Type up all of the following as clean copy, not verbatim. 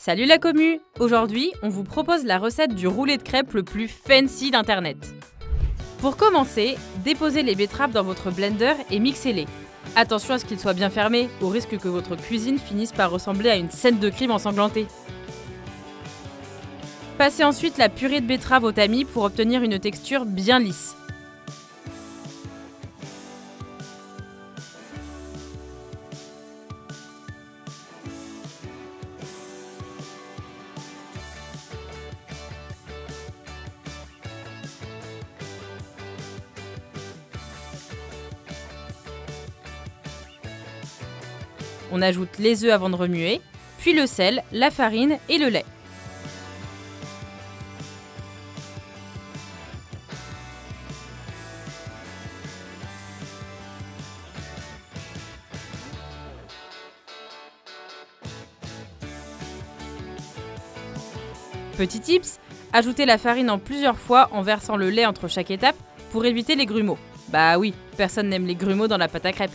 Salut la commu! Aujourd'hui, on vous propose la recette du roulé de crêpes le plus fancy d'internet. Pour commencer, déposez les betteraves dans votre blender et mixez-les. Attention à ce qu'ils soient bien fermés, au risque que votre cuisine finisse par ressembler à une scène de crime ensanglantée. Passez ensuite la purée de betterave au tamis pour obtenir une texture bien lisse. On ajoute les œufs avant de remuer, puis le sel, la farine et le lait. Petit tips, ajoutez la farine en plusieurs fois en versant le lait entre chaque étape pour éviter les grumeaux. Bah oui, personne n'aime les grumeaux dans la pâte à crêpes.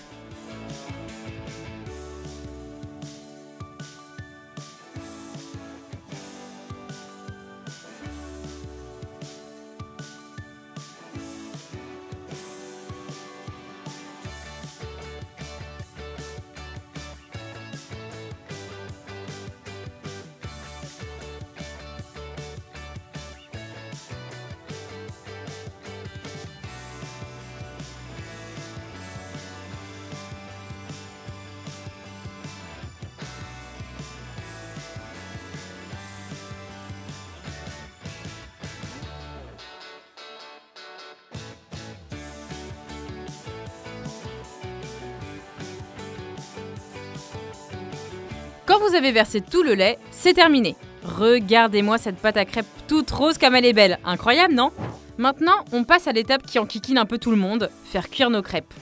Quand vous avez versé tout le lait, c'est terminé. Regardez-moi cette pâte à crêpes toute rose comme elle est belle, incroyable non? Maintenant, on passe à l'étape qui enquiquine un peu tout le monde, faire cuire nos crêpes.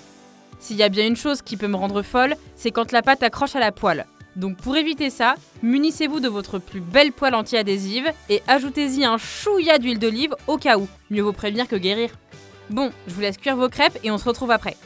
S'il y a bien une chose qui peut me rendre folle, c'est quand la pâte accroche à la poêle. Donc pour éviter ça, munissez-vous de votre plus belle poêle anti-adhésive et ajoutez-y un chouïa d'huile d'olive au cas où, mieux vaut prévenir que guérir. Bon, je vous laisse cuire vos crêpes et on se retrouve après.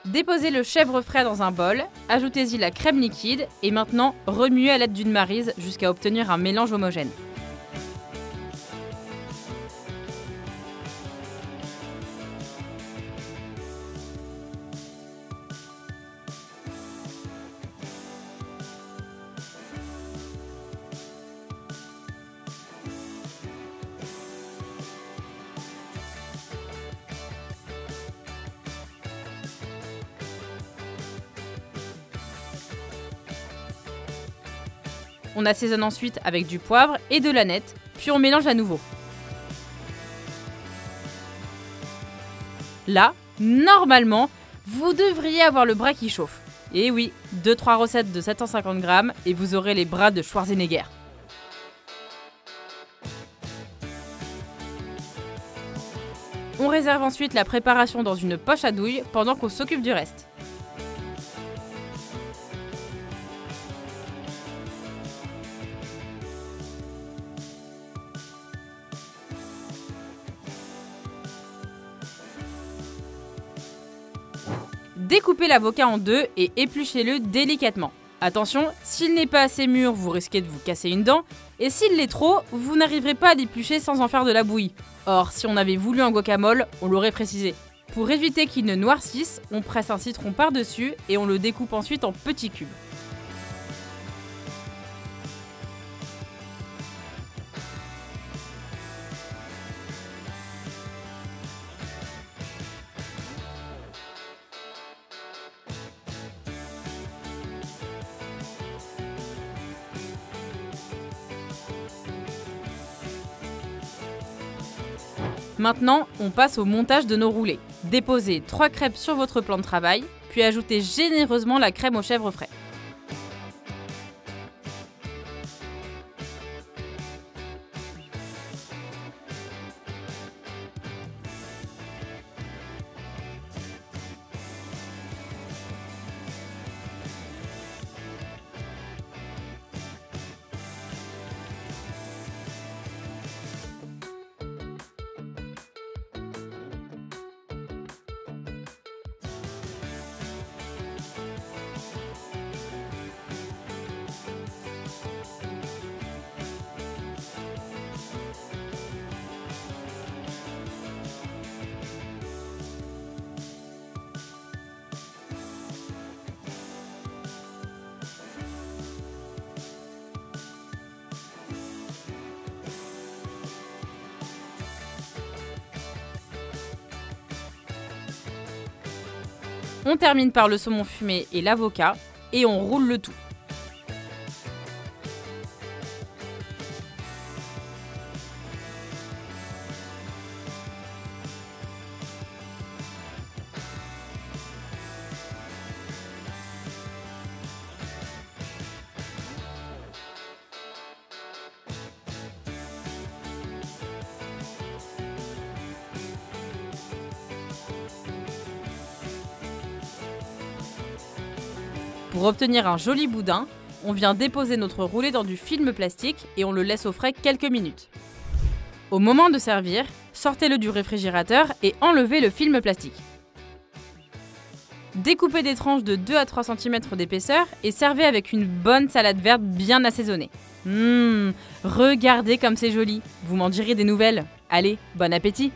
Déposez le chèvre frais dans un bol, ajoutez-y la crème liquide et maintenant remuez à l'aide d'une maryse jusqu'à obtenir un mélange homogène. On assaisonne ensuite avec du poivre et de l'aneth, puis on mélange à nouveau. Là, normalement, vous devriez avoir le bras qui chauffe. Et oui, 2-3 recettes de 750 g et vous aurez les bras de Schwarzenegger. On réserve ensuite la préparation dans une poche à douille pendant qu'on s'occupe du reste. Découpez l'avocat en deux et épluchez-le délicatement. Attention, s'il n'est pas assez mûr, vous risquez de vous casser une dent, et s'il l'est trop, vous n'arriverez pas à l'éplucher sans en faire de la bouillie. Or, si on avait voulu un guacamole, on l'aurait précisé. Pour éviter qu'il ne noircisse, on presse un citron par-dessus et on le découpe ensuite en petits cubes. Maintenant, on passe au montage de nos roulés. Déposez 3 crêpes sur votre plan de travail, puis ajoutez généreusement la crème au chèvre frais. On termine par le saumon fumé et l'avocat, et on roule le tout. Pour obtenir un joli boudin, on vient déposer notre roulé dans du film plastique et on le laisse au frais quelques minutes. Au moment de servir, sortez-le du réfrigérateur et enlevez le film plastique. Découpez des tranches de 2 à 3 cm d'épaisseur et servez avec une bonne salade verte bien assaisonnée. Regardez comme c'est joli, vous m'en direz des nouvelles. Allez, bon appétit!